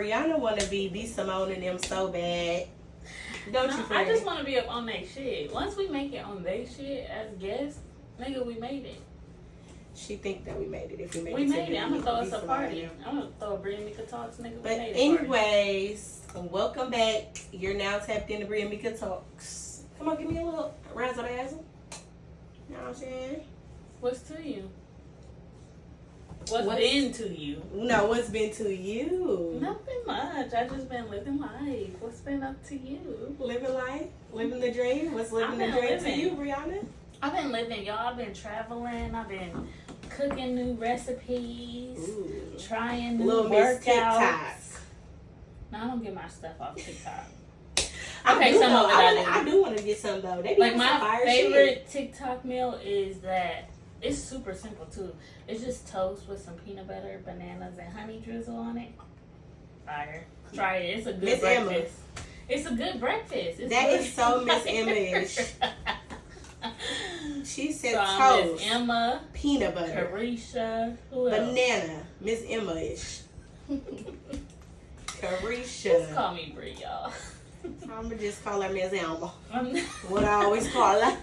Brianna want to be Simone and them so bad. Don't you, friend? I just want to be up on their shit. Once we make it on their shit as guests, nigga, we made it. She think that we made it. If we made it, we made it. I'm gonna throw us a party. I'm gonna throw a Bria and Mika Talks, nigga. But anyways, welcome back. You're now tapped into Bria and Mika Talks. Come on, give me a little razzle dazzle. You know what I'm saying? What's to you? What's been to you? No, what's been to you? Nothing much. I just been living life. What's been up to you? Living life? Living the dream? What's living the dream to you, Brianna? I've been living, y'all. I've been traveling. I've been cooking new recipes. Ooh. Trying new Little workouts. No, I don't get my stuff off TikTok. I do want to get some though. They be like my favorite TikTok meal is that it's super simple too. It's just toast with some peanut butter, bananas, and honey drizzle on it. Fire. Try it. It's a good breakfast. It's a good breakfast. That is so Miss Emma-ish. She said toast, Miss Emma, peanut butter, Carisha, banana, Miss Emma-ish. Carisha. Just call me Brie, y'all. I'm gonna just call her Miss Emma. What I always call her.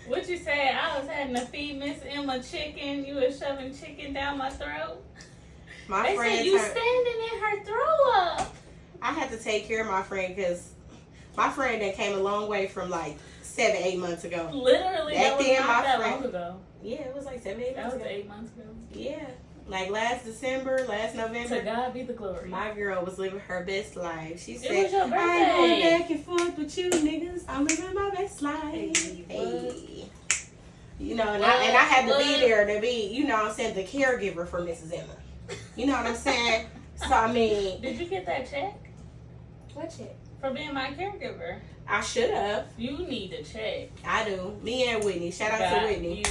What you say? I was having to feed Miss Emma chicken. You was shoving chicken down my throat. My friend said you standing in her throw up. I had to take care of my friend because my friend that came a long way from like 7-8 months ago. Literally, that was not that long ago. Yeah, it was like 7-8 months ago. That was 8 months ago. Yeah. Like last December, last November. To God be the glory. My girl was living her best life. She said, it was your birthday. I ain't going back and forth with you niggas. I'm living my best life. Hey. You know, and I had to be there to be, you know what I'm saying, the caregiver for Mrs. Emma. You know what I'm saying? So, I mean. Did you get that check? What check? For being my caregiver. I should have. You need a check. I do. Me and Whitney. Shout out to Whitney.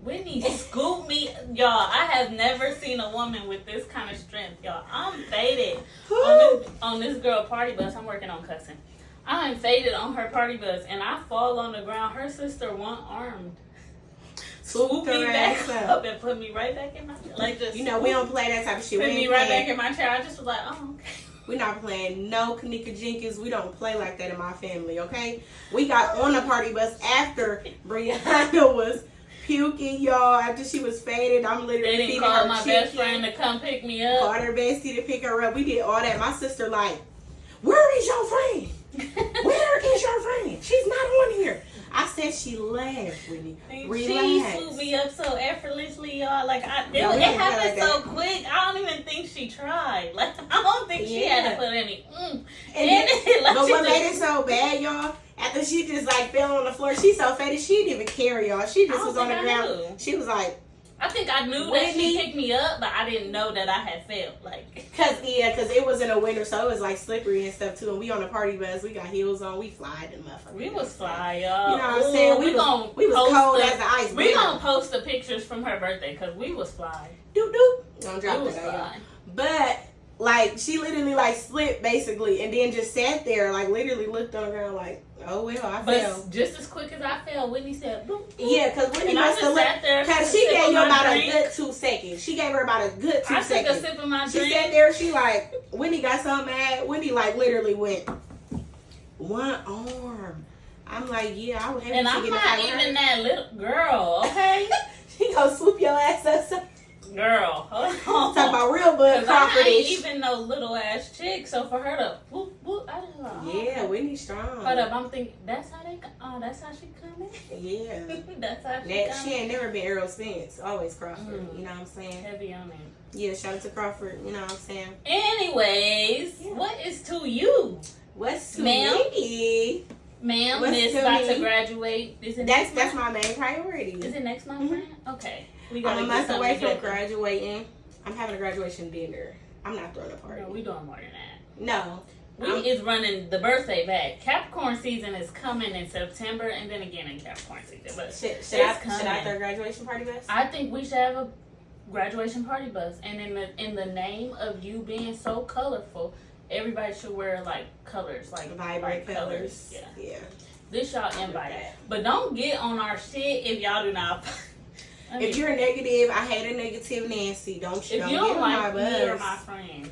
Whitney scooped me. Y'all, I have never seen a woman with this kind of strength. Y'all, I'm faded on this girl party bus. I'm working on cussing. I'm faded on her party bus, and I fall on the ground. Her sister one-armed. Swoop me back up and put me right back in my chair. Like just, you know, we don't play that type of shit. Put me right back in my chair. I just was like, oh, okay. We're not playing no Kanika Jenkins. We don't play like that in my family, okay? We got on the party bus after Brianna was puking, y'all. After she was faded, I'm literally feeding her call my best friend to come pick me up. Called her bestie to pick her up. We did all that. My sister like, where is your friend? Where is your friend? She's not on here. I said she laughed, Whitney. Relax. She swooped me up so effortlessly, y'all. Like it happened so quick. I don't even think she tried. Like I don't think she had to put any. But what made it so bad, y'all? After she just like fell on the floor, she so faded she didn't even care, y'all. She just was on the ground. She was like. I think I knew that she picked me up, but I didn't know that I had failed. Like, cause it was in the winter, so it was like slippery and stuff too. And we on the party bus, we got heels on, we fly the motherfucker. We was fly, y'all. You know what I'm saying? We was cold as the ice. We gonna post the pictures from her birthday, cause we was fly. Doop doop. Don't drop that, y'all. But like she literally like slipped basically, and then just sat there, like literally looked on the ground like. Oh well, I fell. Just as quick as I fell, Whitney said, boop, boop. Yeah, because Whitney must have sat there. Because she gave you about a good 2 seconds. She gave her about a good 2 seconds. I took a sip of my drink. She sat there, she like, Whitney got so mad. Whitney like literally went, one arm. I'm like, yeah, I would have to get And I'm not even that little girl, okay? She gonna swoop your ass up. Girl, hold on. Talk about real Bud Crawford. I ain't even no little ass chick, so for her to whoop whoop, I just like, yeah, Whitney's strong. Hold up, I'm thinking that's how that's how she coming. Yeah, that's how she coming. She ain't never been Errol Spence, always Crawford. You know what I'm saying? Heavy on it. Yeah, shout out to Crawford. You know what I'm saying? Anyways, what is to you? What's to me? Ma'am, Miss about to graduate. That's my main priority. Is it next month, friend? Okay. I'm a month away from graduating. I'm having a graduation dinner. I'm not throwing a party. No, we doing more than that. No. We is running the birthday back. Capricorn season is coming in September and then again in Capricorn season. But should I throw a graduation party bus? I think we should have a graduation party bus. And in the name of you being so colorful, everybody should wear like colors, like vibrant colors. Yeah. This y'all invite. But don't get on our shit if y'all do not. If you're negative, I hate a negative Nancy. Don't if you don't get like on my bus. me or my friend,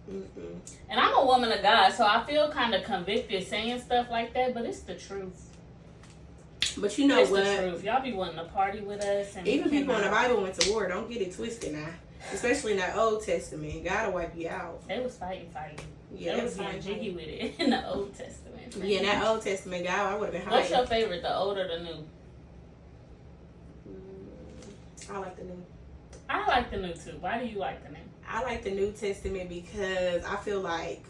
And I'm a woman of God, so I feel kind of convicted saying stuff like that, but it's the truth. But you know what? It's the truth. Y'all be wanting to party with us. And even people in the Bible went to war. Don't get it twisted now. Especially in that Old Testament. God will wipe you out. They was fighting. Yeah, they was getting jiggy with it in the Old Testament. Yeah, in that Old Testament, God, I would have been hiding. What's your favorite, the old or the new? I like the new. I like the new too. Why do you like the new? I like the New Testament because I feel like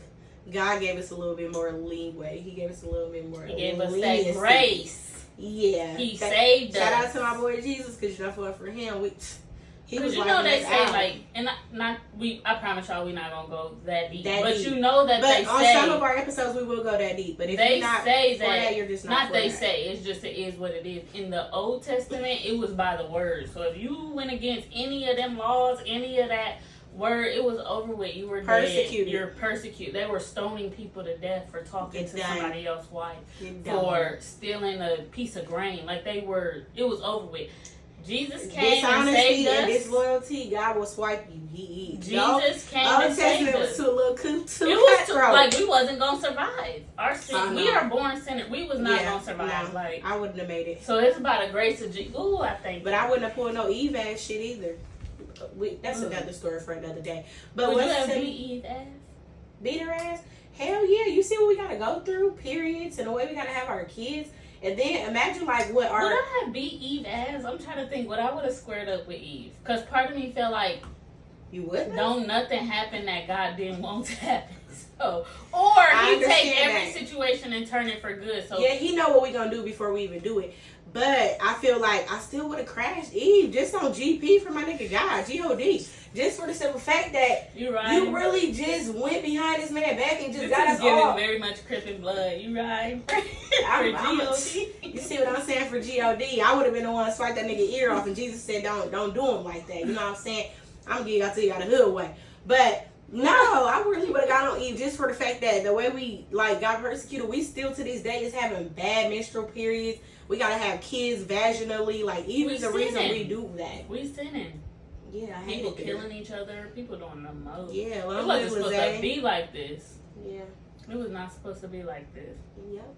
God gave us a little bit more leeway. He gave us a little bit more. He gave us that grace. Yeah. He saved us. Shout out to my boy Jesus, because you know, for him, he was you like, know they say out. Like, and I promise y'all we're not gonna go that deep. But deep. You know that they on say. On some of our episodes we will go that deep. But if they you're not say for that, you're just not. Not they say. It's just it is what it is. In the Old Testament, it was by the word. So if you went against any of them laws, any of that word, it was over with. You were persecuted. Dead. You're persecuted. They were stoning people to death for talking to somebody else's wife, for stealing a piece of grain. Like it was over with. Jesus came and saved us. And disloyalty, God will swipe you. Jesus came and saved us. Old Testament was too little too cutthroat. Like we wasn't gonna survive. We are born sinners. We was not gonna survive. No, like I wouldn't have made it. So it's about the grace of Jesus. Ooh, I think. But I wouldn't have pulled no Eve ass shit either. That's another story for another day. But would you ever beat Eve ass? Beat her ass? Hell yeah! You see what we gotta go through, periods, and the way we gotta have our kids. And then imagine like what our. Would I have beat Eve ass? I'm trying to think what I would have squared up with Eve. Because part of me felt like you wouldn't. Don't nothing happen that God didn't want to happen. So, or he take every situation and turn it for good. So yeah, he know what we gonna do before we even do it. But I feel like I still would have crashed Eve just on GP for my nigga God, G-O-D. Just for the simple fact that you really just went behind this man back and just got us all. Very much Crippin' blood. You right? For G-O-D. You see what I'm saying? For G-O-D, I would have been the one to swipe that nigga ear off, and Jesus said, don't do him like that. You know what I'm saying? I'm getting y'all to you out the hood way. But no, I really would have got on Eve just for the fact that the way we got persecuted, we still to this day is having bad menstrual periods. We gotta have kids vaginally. Like Eve is the reason we do that. We sinning. Yeah, I hate people killing each other. People doing the most. Yeah, well, it wasn't supposed to be like this. Yeah, it was not supposed to be like this. Yep.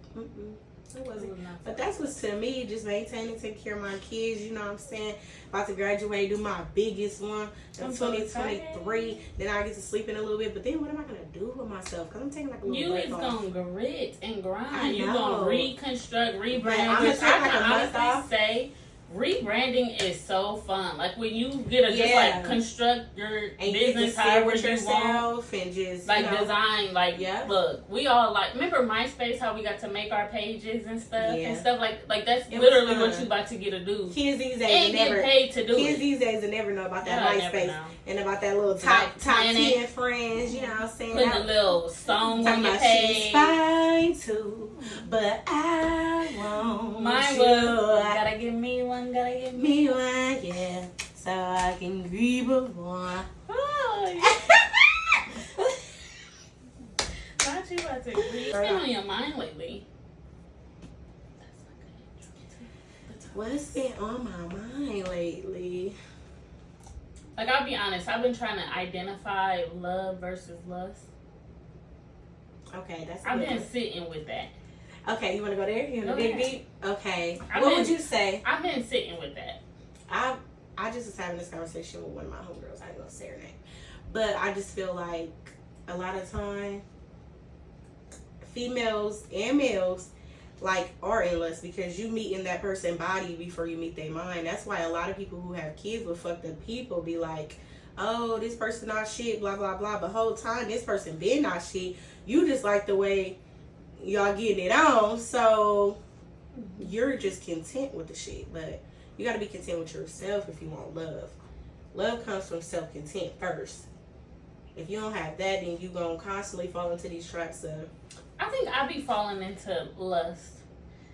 It wasn't. But that's what's to me, just maintaining, taking care of my kids. You know what I'm saying? About to graduate, do my biggest one in 2023. Then I get to sleep in a little bit. But then what am I gonna do with myself? Because I'm taking like a little break off. You is gonna grit and grind. You gonna reconstruct, rebrand. I'm gonna take like a month off. Say rebranding is so fun. Like when you get to just like construct your business however you want, and just like design. Like look, we all like remember MySpace, how we got to make our pages and stuff and stuff like that's literally what you about to get to do. Kids these days get paid to do kids these days will never know about that MySpace and about that little top 10 friends. You know what I'm saying? Putting a little song on your page. She's fine too, but I won't. Mine was gotta give me one. Gotta give me one, yeah, so I can grieve a one. Oh, not you about to grieve. What's been on your mind lately? What's been on my mind lately? Like, I'll be honest, I've been trying to identify love versus lust. Okay, that's I've been sitting with that. Okay, you want to go there? You want to dig deep? Okay. What would you say? I've been sitting with that. I just was having this conversation with one of my homegirls. I ain't gonna say her name, but I just feel like a lot of time, females and males are in lust because you meet in that person's body before you meet their mind. That's why a lot of people who have kids with fucked up people be like, oh, this person not shit, blah blah blah. But whole time this person been not shit. You just like the way y'all getting it on, so you're just content with the shit. But you gotta be content with yourself if you want love. Love comes from self-content first. If you don't have that, then you gonna constantly fall into these traps of. I think I be falling into lust,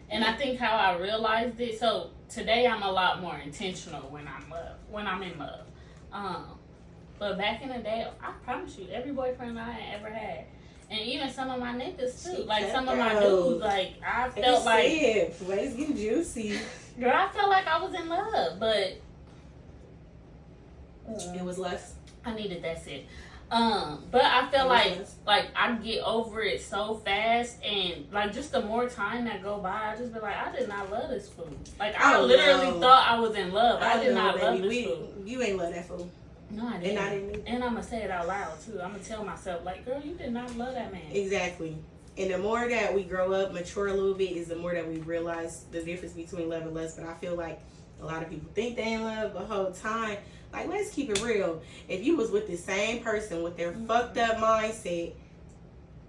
and I think how I realized it. So today I'm a lot more intentional when I'm in love. But back in the day, I promise you, every boyfriend I ever had. And even some of my niggas too, like some of my dudes, like I felt like it's getting juicy. Girl, I felt like I was in love, but it was less. I needed that shit. But I feel like I get over it so fast, and like just the more time that go by, I just be like, I did not love this food. Like I literally thought I was in love. I did not love this food. You ain't love that food. No, I didn't. And I'm gonna say it out loud too. I'm gonna tell myself like, girl, you did not love that man. Exactly. And the more that we grow up, mature a little bit, is the more that we realize the difference between love and lust. But I feel like a lot of people think they in love the whole time. Like, let's keep it real. If you was with the same person with their fucked up mindset,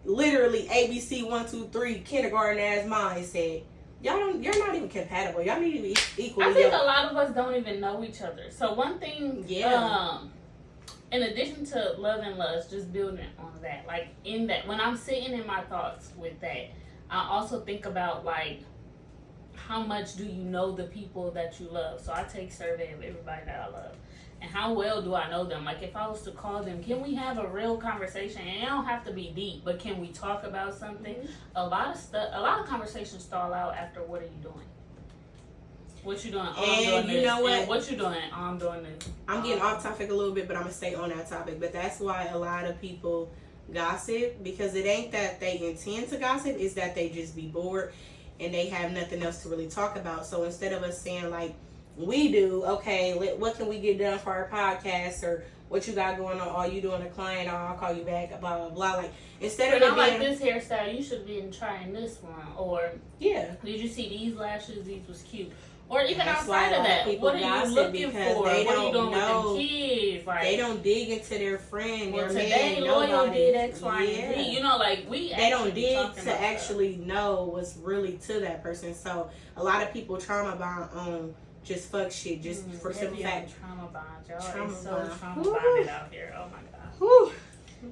literally ABC 1, 2, 3 kindergarten ass mindset, you're not even compatible. Y'all need to be equal. I think a lot of us don't even know each other. So one thing, in addition to love and lust, just building on that, like in that, when I'm sitting in my thoughts with that, I also think about like, how much do you know the people that you love? So I take survey of everybody that I love. And how well do I know them? Like, if I was to call them, can we have a real conversation? And it don't have to be deep, but can we talk about something? A lot of conversations stall out after, what are you doing? What you doing? Oh, I'm doing this. You know what? And what you doing? Oh, I'm doing this. I'm getting off topic a little bit, but I'm going to stay on that topic. But that's why a lot of people gossip, because it ain't that they intend to gossip, it's that they just be bored and they have nothing else to really talk about. So instead of us saying, like, we do, okay, what can we get done for our podcast, or what you got going on? Are you doing a client? Or I'll call you back, blah, blah, blah. Like, instead of it being, like this hairstyle, you should be trying this one. Or, yeah, did you see these lashes? These was cute. Or even outside of that, what are you looking for? What are you doing with them kids? Like, they don't dig into their friend, well, their today, man, Loyal nobody. did X, Y, and Z. You know, like, they don't dig to actually know what's really to that person. So, a lot of people trauma bond on just fuck shit, just for simple fact. Trauma bond, y'all. It's so trauma bonded out here. Oh my god. Whew.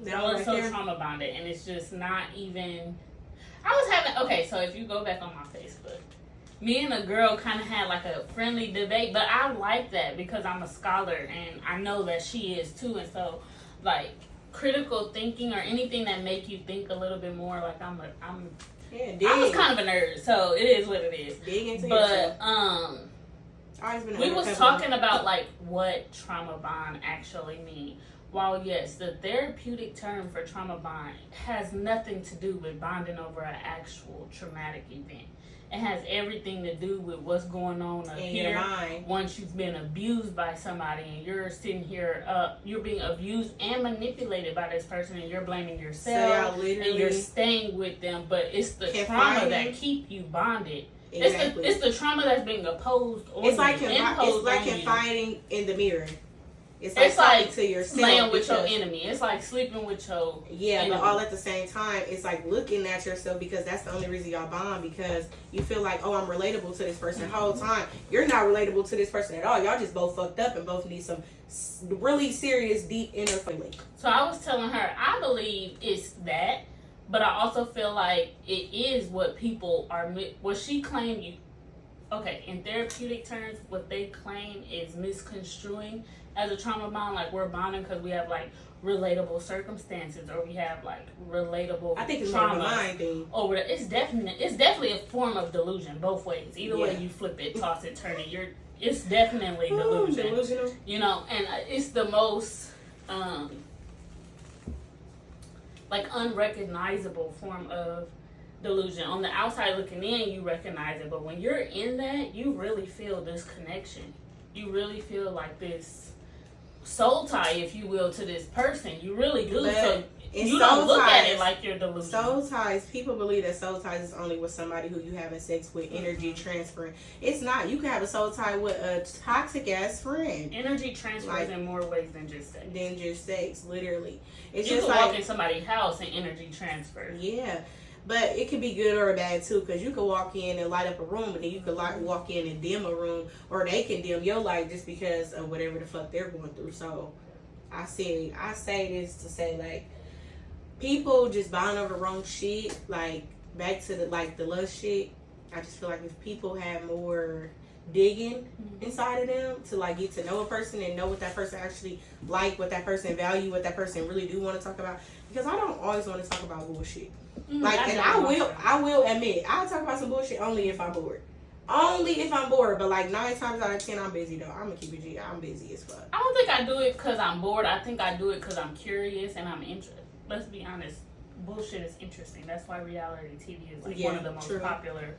Y'all are so trauma bonded, and it's just not even. I was having, okay, so if you go back on my Facebook, me and a girl kind of had like a friendly debate, but I like that because I'm a scholar and I know that she is too, and so like critical thinking or anything that make you think a little bit more, like I was kind of a nerd, so it is what it is. Dig into yourself. We was talking about like what trauma bond actually mean. While yes, the therapeutic term for trauma bond has nothing to do with bonding over an actual traumatic event. It has everything to do with what's going on up here. Once you've been abused by somebody and you're sitting here, you're being abused and manipulated by this person, and you're blaming yourself, and you're staying with them. But it's the trauma that keep you bonded. Exactly. It's the trauma that's being opposed. It's like confiding in the mirror. It's like to yourself, laying with your enemy. It's like sleeping with your enemy. But all at the same time, it's like looking at yourself, because that's the only reason y'all bond, because you feel like, oh, I'm relatable to this person. The whole time you're not relatable to this person at all. Y'all just both fucked up and both need some really serious, deep inner feeling. So I was telling her, I believe it's that, but I also feel like it is what people are. What she claimed you. Okay, in therapeutic terms, what they claim is misconstruing as a trauma bond. Like, we're bonding because we have like relatable circumstances, or we have like relatable. I think it's trauma. more of a mind thing. Or it's definitely a form of delusion, both ways. Either way you flip it, toss it, turn it, it's definitely delusion. Delusional. You know, and it's the most like unrecognizable form of delusion. On the outside looking in, you recognize it, but when you're in that, you really feel this connection. You really feel like this soul tie, if you will, to this person. You really do. But so you don't look at it like you're delusional. Soul ties, people believe that soul ties is only with somebody who you having sex with, energy transferring. It's not. You can have a soul tie with a toxic ass friend. Energy transfers in more ways than just sex. Literally. It's you just can like walk in somebody's house and energy transfer. Yeah. But it could be good or bad too, because you could walk in and light up a room, but then you could walk in and dim a room, or they can dim your light just because of whatever the fuck they're going through. So I say this to say, like, people just buying over wrong shit. Like, back to the lust shit. I just feel like if people had more digging inside of them to like get to know a person and know what that person actually like, what that person value, what that person really do want to talk about. Because I don't always want to talk about bullshit. I will admit, I'll talk about some bullshit only if I'm bored. Only if I'm bored, but like 9 times out of 10, I'm busy though. I'm gonna keep it G. I'm busy as fuck. I don't think I do it because I'm bored. I think I do it because I'm curious and I'm interested. Let's be honest. Bullshit is interesting. That's why reality TV is like one of the most popular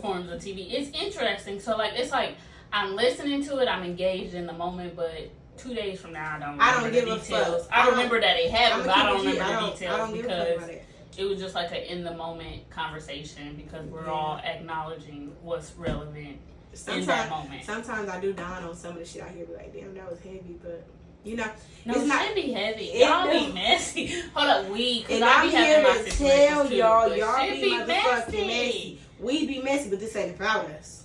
forms of TV. It's interesting. So like it's like I'm listening to it. I'm engaged in the moment, but 2 days from now, I don't give the details. I remember that it happened, but I don't remember the details because it was just like an in the moment conversation because we're all acknowledging what's relevant in that moment. Sometimes I do dawn on some of the shit I hear, be like, damn, that was heavy, but you know, no, it's not be heavy. Y'all be messy. Hold up, because I be having my situations tell y'all be motherfucking messy. We be messy, but this ain't about us.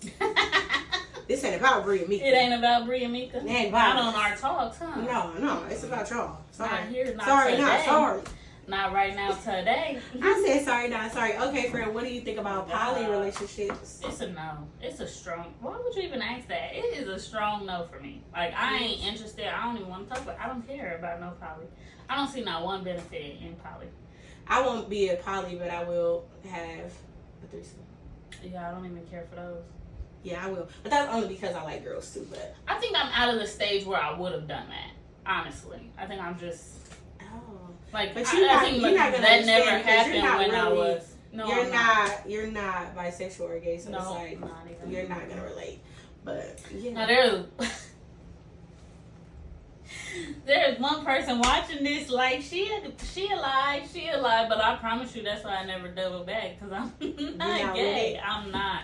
This ain't about Bria Mika. It ain't about Bria Mika. It ain't about not on our talks, huh? No, it's about y'all. Sorry. Not here, not sorry, today. not sorry. Not right now, today. I said sorry, not sorry. Okay, friend, what do you think about poly relationships? It's a no. It's a strong. Why would you even ask that? It is a strong no for me. Like, I ain't interested. I don't even want to talk about it. I don't care about no poly. I don't see not one benefit in poly. I won't be a poly, but I will have a threesome. Yeah, I don't even care for those. Yeah, I will. But that's only because I like girls too, but I think I'm out of the stage where I would have done that. Honestly. I think I'm just like, but you're not gonna that never happened when I was. No, you're not bisexual or gay, so it's like you're not gonna relate. But yeah. Now there's one person watching this like she alive, but I promise you that's why I never double back because I'm not gay. I'm not.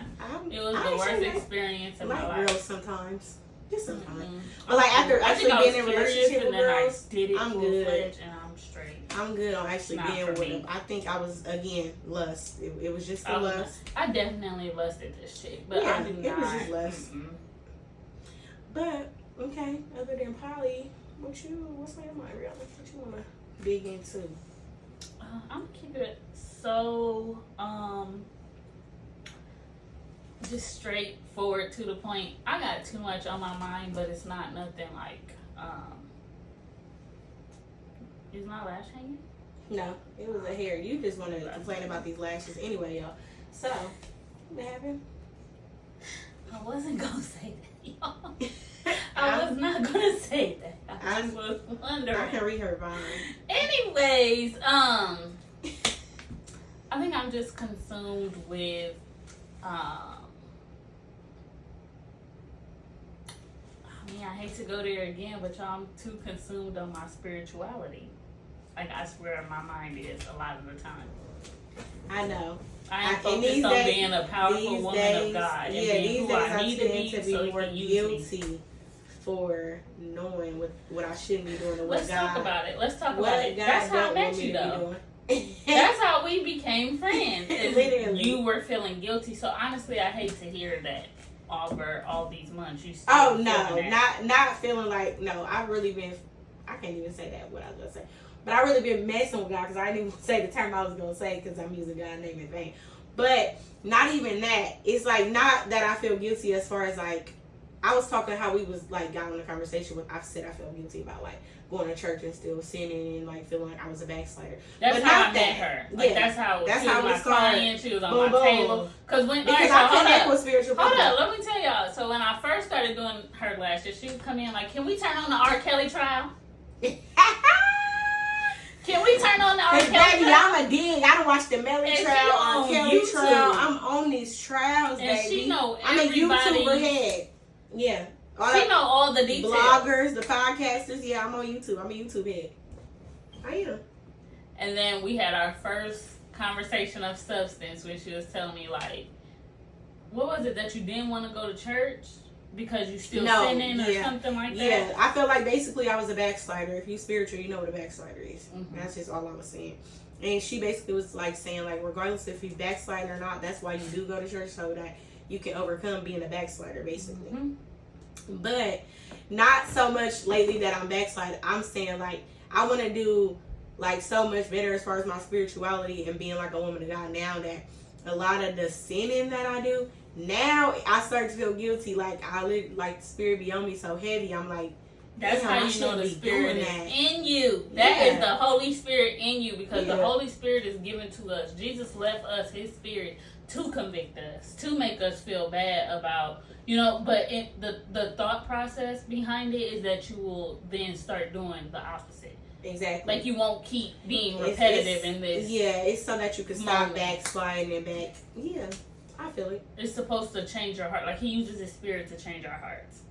It was the worst experience of my life. Girls sometimes. Just sometimes. But like after actually being in a relationship with girls, I'm good. And I'm straight. I'm good on actually being with them. I think I was, again, lust. It was just a lust. I definitely lusted this chick, but yeah, I do not. It was just lust. But, okay, other than poly, what's on your mind, really? What you want to dig into? I'm going to keep it so, just straightforward to the point. I got too much on my mind, but it's not nothing like, is my lash hanging? No, it was a hair. You just want to complain about these lashes anyway, y'all. So, what happened? I wasn't going to say that, y'all. I was not going to say that. I was wondering. I can read her mind. Anyways, I think I'm just consumed with, I hate to go there again, but y'all, I'm too consumed on my spirituality. Like, I swear my mind is a lot of the time. I know. I am focused on being a powerful woman of God and being who I need to be more guilty for knowing what I shouldn't be doing and what Let's God... talk about it. Let's talk about it. That's how I met you, though. That's how we became friends. Literally. You were feeling guilty. So, honestly, I hate to hear that over all these months. You still not feeling like... No, I've really been... I can't even say that, what I was going to say. But I really been messing with God because I didn't even say the term I was going to say because I'm using God's name in vain. But not even that. It's like not that I feel guilty as far as like, I was talking how we was like got on a conversation with, I said I felt guilty about like going to church and still sinning and like feeling like I was a backslider. That's how I met her. Like, that's how she was my client. She was on my table. Because I connect with spiritual people. Hold up, let me tell y'all. So when I first started doing her lashes, she would come in like, can we turn on the R. Kelly trial? Can we turn on the R. Kelly baby, trial? I'm a dig. I don't watch the Melly trial, R. Kelly trial. I'm on these trials, and baby. She know I'm a YouTuber head. Yeah. She know all the details. Bloggers, the podcasters. Yeah, I'm on YouTube. I'm a YouTube head. I am. And then we had our first conversation of substance when she was telling me like, what was it that you didn't want to go to church? Because you still sinning or something like that? Yeah, I feel like basically I was a backslider. If you spiritual, you know what a backslider is. Mm-hmm. That's just all I was saying. And she basically was like saying like, regardless if you backslide or not, that's why you do go to church, so that you can overcome being a backslider, basically. Mm-hmm. But not so much lately that I'm backsliding. I'm saying like, I want to do like so much better as far as my spirituality and being like a woman of God now that a lot of the sinning that I do, now I start to feel guilty. Like the spirit be on me so heavy. I'm like, that's how you know the spirit is in you. That is the Holy Spirit in you, because the Holy Spirit is given to us. Jesus left us his spirit to convict us, to make us feel bad about, but the thought process behind it is that you will then start doing the opposite. Exactly. Like, you won't keep being repetitive in this. Yeah, it's so that you can stop backsliding and back. Yeah, I feel it. It's supposed to change your heart. Like, he uses his spirit to change our hearts.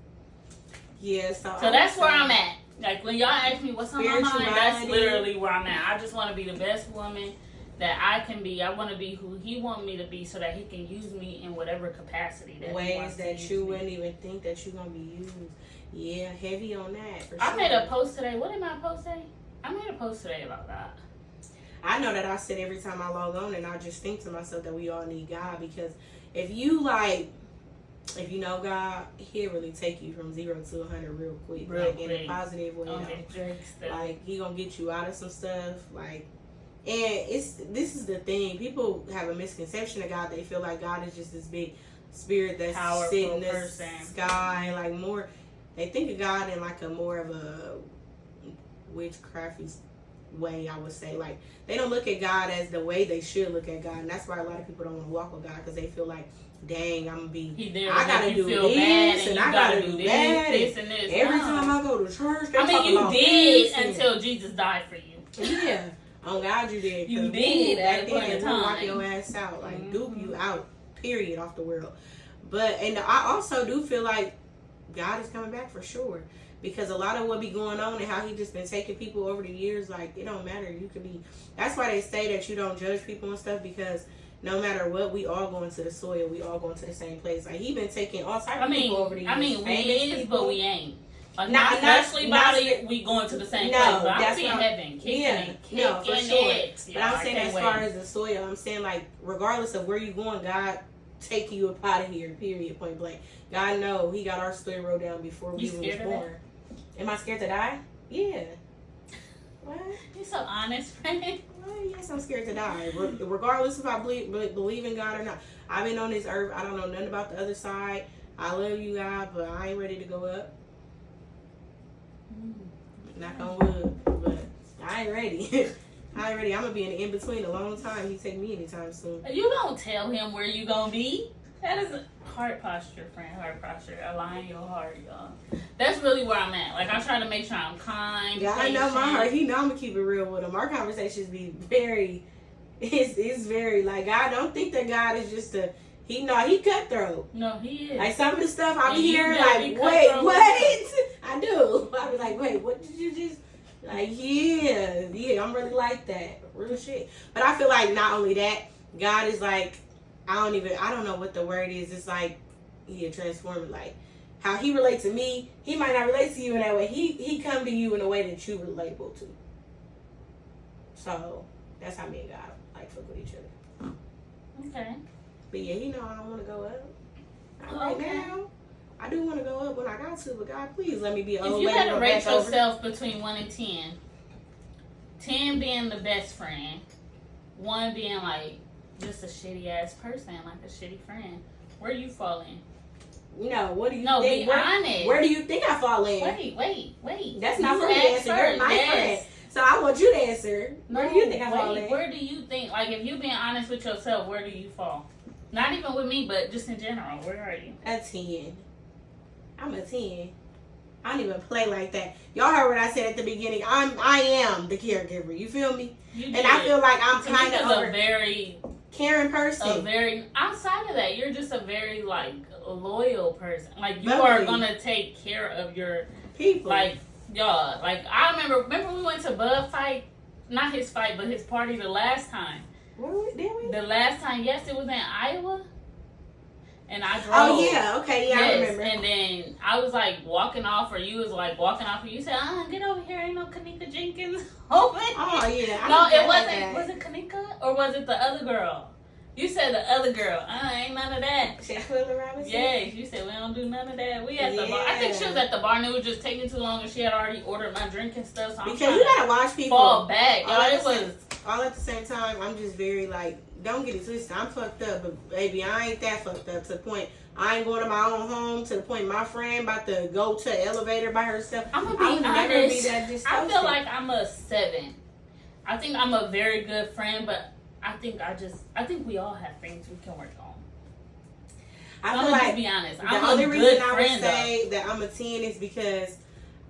Yeah, so that's where I'm at. Like, when y'all ask me what's on my mind, that's literally where I'm at. I just want to be the best woman that I can be. I want to be who he wants me to be so that he can use me in whatever capacity that he wants that you wouldn't even think that you're going to be used. Yeah, heavy on that. For I sure. made a post today. What did my post say? I made a post today about that. I know that I said every time I log on, and I just think to myself that we all need God, because if you know God, he'll really take you from 0 to 100 real quick. In a positive way. Like, he gonna get you out of some stuff. Like, and this is the thing. People have a misconception of God. They feel like God is just this big spirit that's powerful sitting in the person. sky. Like, more, they think of God in like a more of a witchcrafty way, I would say. Like, they don't look at God as the way they should look at God, and that's why a lot of people don't want to walk with God, because they feel like, dang, I'm gonna be, I gotta do this, and I gotta do that, this and this. Every time I go to church, they talk you about did until Jesus died for you. Yeah, on God you did. You did at a point in time. Walk your ass out, like, dupe you out, period, off the world. But, and I also do feel like God is coming back for sure. Because a lot of what be going on and how he just been taking people over the years, like, it don't matter. You could be, that's why they say that you don't judge people and stuff, because no matter what, we all going to the soil. We all going to the same place. Like, he been taking all types of people over the years. We is, but we ain't. Like, not especially body, we going to the same place. But I'm seeing heaven kicking it. No, for sure. It. But I'm saying as far as the soil, I'm saying, like, regardless of where you going, God take you up out of here, period, point blank. God know he got our story wrote down before we even was born. Am I scared to die? Yeah. What? You're so honest, friend. Well, yes, I'm scared to die. Regardless if I believe in God or not. I've been on this earth. I don't know nothing about the other side. I love you, God, but I ain't ready to go up. Knock on wood. But I ain't ready. I ain't ready. I'm going to be in the in-between a long time. He take me anytime soon. You don't tell him where you going to be. That is heart posture, friend. Heart posture. Align your heart, y'all. That's really where I'm at. Like, I try to make sure I'm kind. Yeah, patient. I know my heart. He know I'm gonna keep it real with him. Our conversations be very, it's very, like, I don't think that God is just he cutthroat. No, he is. Like, some of the stuff I be hearing, like, wait, what? I do. I be like, wait, what did you just, like, yeah, I'm really like that. Real shit. But I feel like not only that, God is like, I don't know what the word is. It's like, he'll transform it. Like, how he relates to me, he might not relate to you in that way. He come to you in a way that you relatable to. So, that's how me and God, like, fuck with each other. Okay. But yeah, he know I don't want to go up. Right now, I do want to go up when I got to, but God, please let me be an old lady. If you had to rate yourself between 1 and 10, 10 being the best friend, 1 being, like, just a shitty ass person, like a shitty friend, where you fall in? No, what do you think? No, be honest. Where do you think I fall in? Wait. That's not for me to answer. You're my friend. So I want you to answer. Where do you think I fall in? Where do you think, like, if you're being honest with yourself, where do you fall? Not even with me, but just in general. Where are you? A 10. I'm a 10. I don't even play like that. Y'all heard what I said at the beginning. I am the caregiver. You feel me? And I feel like I'm kind of a very caring person. Outside of that, you're just a very, like, loyal person. Like, you are gonna take care of your people. Like, y'all. Like, I remember we went to Bud fight, not his fight, but his party the last time. Did we? The last time, yes, it was in Iowa. And I drove. Oh, yeah. Okay, yeah, yes, I remember. And then I was, like, walking off, or you was, like, walking off, and you said, get over here. Ain't no Kanika Jenkins open. Oh, yeah. No, it wasn't. Was it Kanika? Or was it the other girl? You said the other girl. Ain't none of that. Shaquilla Robinson? Yes, you said we don't do none of that. We at the bar. I think she was at the bar and it was just taking too long and she had already ordered my drink and stuff. So because you gotta watch people fall back. All at the same time. I'm just very, like, don't get it twisted. I'm fucked up, but baby, I ain't that fucked up to the point I ain't going to my own home, to the point my friend about to go to the elevator by herself. I'm gonna be honest. I feel like I'm a 7. I think I'm a very good friend, but I I think we all have things we can work on. I feel like, just be honest. The only reason I would say that I'm a 10 is because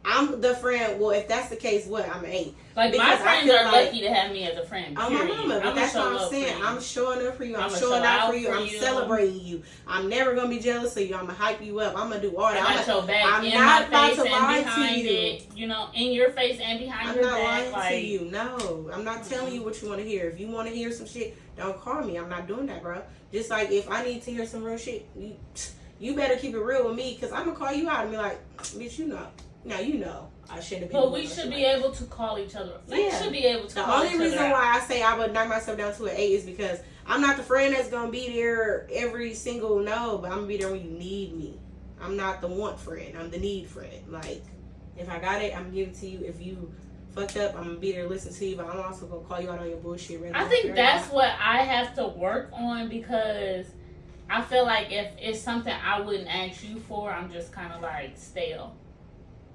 I'm the friend. Well, if that's the case, I'm an 8. Like, because my friends are lucky to have me as a friend. Oh, my mama. But that's what I'm saying. I'm showing up for you. I'm showing out for you. I'm celebrating you. I'm never going to be jealous of you. I'm going to hype you up. I'm going to do all that. I'm your back. I'm not about to lie to you. You know, in your face and behind your back. I'm not lying to you. No. I'm not telling you what you want to hear. If you want to hear some shit, don't call me. I'm not doing that, bro. Just like if I need to hear some real shit, you better keep it real with me, because I'm going to call you out and be like, bitch, you know. Now you know I shouldn't be. But we should be able to call each other. We should be able to. The only reason why I say I would knock myself down to an 8 is because I'm not the friend that's gonna be there every single but I'm gonna be there when you need me. I'm not the want friend. I'm the need friend. Like, if I got it, I'm gonna give it to you. If you fucked up, I'm gonna be there to listen to you. But I'm also gonna call you out on your bullshit. I think that's what I have to work on, because I feel like if it's something I wouldn't ask you for, I'm just kind of like stale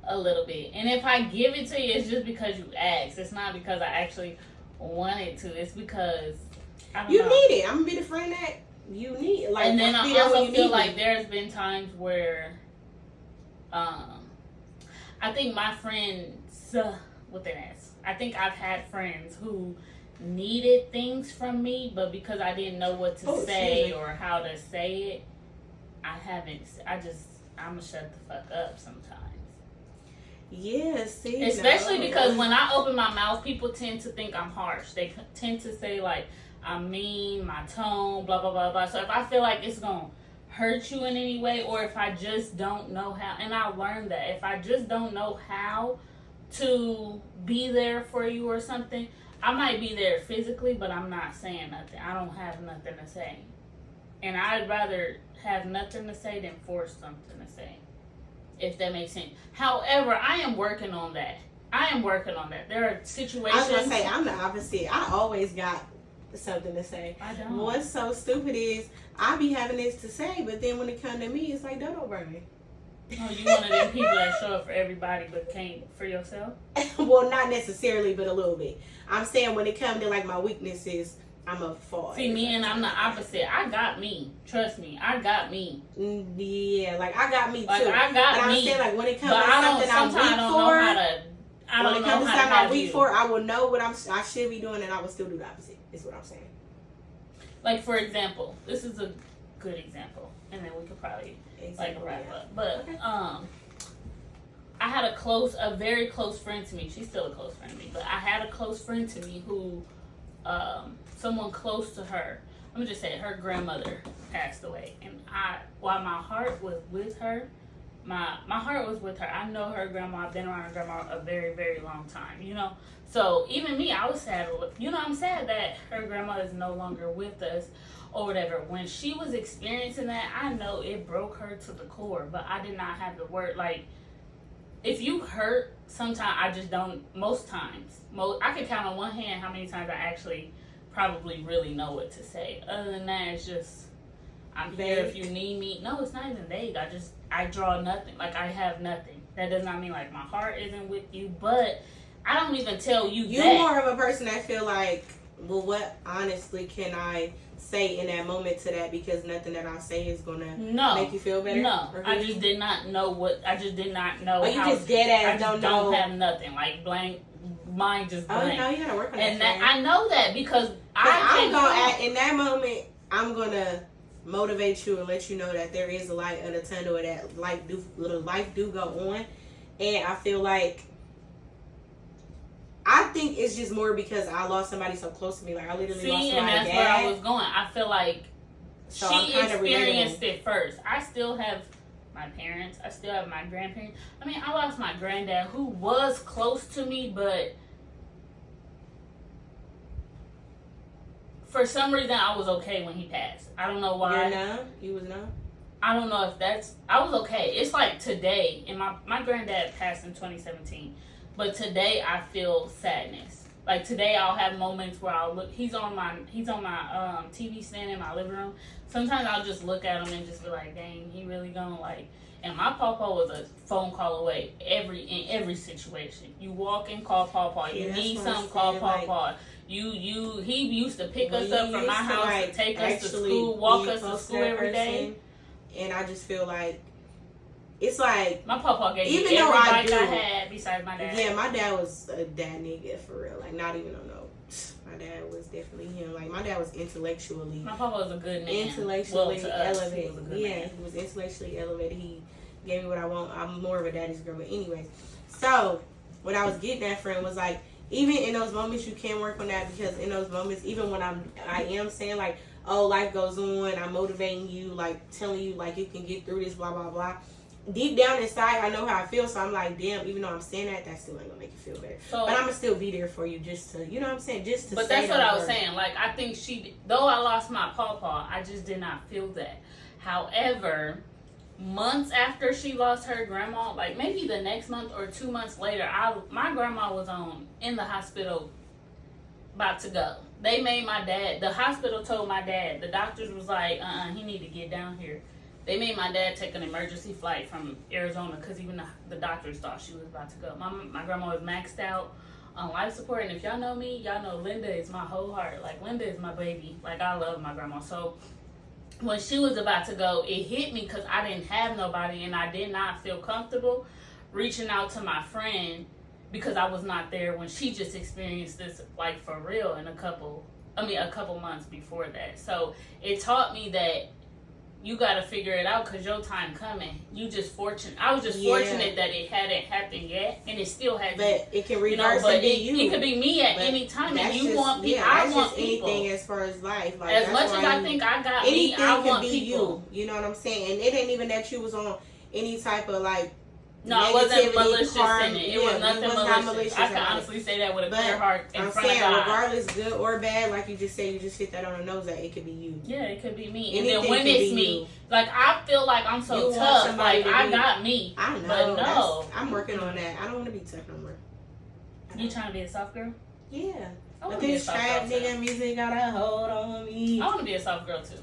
a little bit. And if I give it to you, it's just because you asked. It's not because I actually wanted to. It's because you need it. I'm gonna be the friend that you need. Like, and then I also feel like there's been times where I think my friends with an S. I think I've had friends who needed things from me, but because I didn't know what to say or how to say it, I'm gonna shut the fuck up sometimes. Yeah, see. Especially because when I open my mouth, people tend to think I'm harsh. They tend to say, like, I'm mean, my tone, blah, blah, blah, blah. So if I feel like it's going to hurt you in any way, or if I just don't know how, and I learned that, if I just don't know how to be there for you or something, I might be there physically, but I'm not saying nothing. I don't have nothing to say. And I'd rather have nothing to say than force something to say. If that makes sense. However, I am working on that. There are situations. I was going to say, I'm the opposite. I always got something to say. I don't. What's so stupid is I be having this to say, but then when it comes to me, it's like, don't burn. Oh, you one of them people that show up for everybody but can't for yourself? Well, not necessarily, but a little bit. I'm saying when it comes to, like, my weaknesses, I'm a fall. See, me and I'm the opposite. I got me. Trust me, I got me. Yeah, like, I got me too. Like, I got but me. I'm saying, like, when it comes to something I'm weak for, when it comes to something I'm weak for, I will know what I should be doing, and I will still do the opposite. Is what I'm saying. Like, for example, this is a good example, and then we could probably wrap up. But I had a very close friend to me. She's still a close friend to me, but I had a close friend to me who, someone close to her, let me just say, her grandmother passed away, and while my heart was with her, my heart was with her. I know her grandma. I've been around her grandma a very, very long time, you know. So even me, I was sad. You know, I'm sad that her grandma is no longer with us or whatever. When she was experiencing that, I know it broke her to the core, but I did not have the word. Like, if you hurt, sometimes I just don't, most times. I can count on one hand how many times I actually probably really know what to say. Other than that, it's just, I'm here if you need me. No, it's not even vague. I draw nothing. Like, I have nothing. That does not mean, like, my heart isn't with you, but I don't even tell you You're that. more of a person that feel like, well, what honestly can I say in that moment to that, because nothing that I say is going to make you feel better? No, I just did not know Oh, you just dead ass don't know. Don't have nothing. Like, blank. Mine just blank. Oh, no, you got to work on and that. I know that because in that moment, I'm going to motivate you and let you know that there is a light in the tunnel, that life do go on. And I feel like, I think it's just more because I lost somebody so close to me. Like, I literally lost my dad. And that's where I was going. I feel like she experienced it first. I still have my parents. I still have my grandparents. I mean, I lost my granddad, who was close to me, but for some reason I was okay when he passed. I don't know why. You're numb? You was numb? I don't know if I was okay. It's like today, and my granddad passed in 2017. But today I feel sadness. Like, today I'll have moments where I'll look. He's on my TV stand in my living room. Sometimes I'll just look at him and just be like, dang, he really gonna, like. And my pawpaw was a phone call away in every situation. You walk in, call pawpaw. You need something, call pawpaw. He used to pick us up from my house, to take us to school, walk us to school every day. And I just feel like it's like my papa gave me every bike I had besides my dad. Yeah, my dad was a dad nigga for real. Like not even on no. My dad was definitely him. Like my dad was intellectually. My papa was a good man. Intellectually elevated. He was intellectually elevated. He gave me what I want. I'm more of a daddy's girl, but anyways. So what I was getting at, friend, was like even in those moments you can work on that, because in those moments, even when I am saying like, oh, life goes on, I'm motivating you, like telling you like you can get through this, blah blah blah. Deep down inside, I know how I feel, so I'm like, damn, even though I'm saying that still ain't gonna make you feel better. So, but I'm gonna still be there for you, just to, you know what I'm saying, just to. But that's what I was saying. Like, I think though I lost my pawpaw, I just did not feel that. However, months after she lost her grandma, like maybe the next month or 2 months later, my grandma was in the hospital, about to go. They made my dad. The hospital told my dad. The doctors was like, he need to get down here. They made my dad take an emergency flight from Arizona because even the doctors thought she was about to go. My grandma was maxed out on life support, and if y'all know me, y'all know Linda is my whole heart. Like, Linda is my baby. Like, I love my grandma. So when she was about to go, it hit me because I didn't have nobody, and I did not feel comfortable reaching out to my friend because I was not there when she just experienced this, like, for real in a couple months before that. So it taught me that you got to figure it out because your time coming. You just fortunate. I was just fortunate that it hadn't happened yet, and it still hasn't. But it can reverse and be you. It could be me at any time, and you want people. I want people. Anything as far as life. Like, as much as I think I got me, I want people. You know what I'm saying? And it ain't even that you was on any type of like. No, it wasn't malicious in it. It was nothing malicious. I can honestly say that with a clear heart in front of God. Regardless, good or bad, like you just said, you just hit that on the nose that it could be you. Yeah, it could be me. And then when it's me, like I feel like I'm so tough. Like I got me. I know. But no. I'm working on that. I don't want to be tough no more. You trying to be a soft girl? Yeah. But this trap nigga music got a hold on me. I want to be a soft girl too.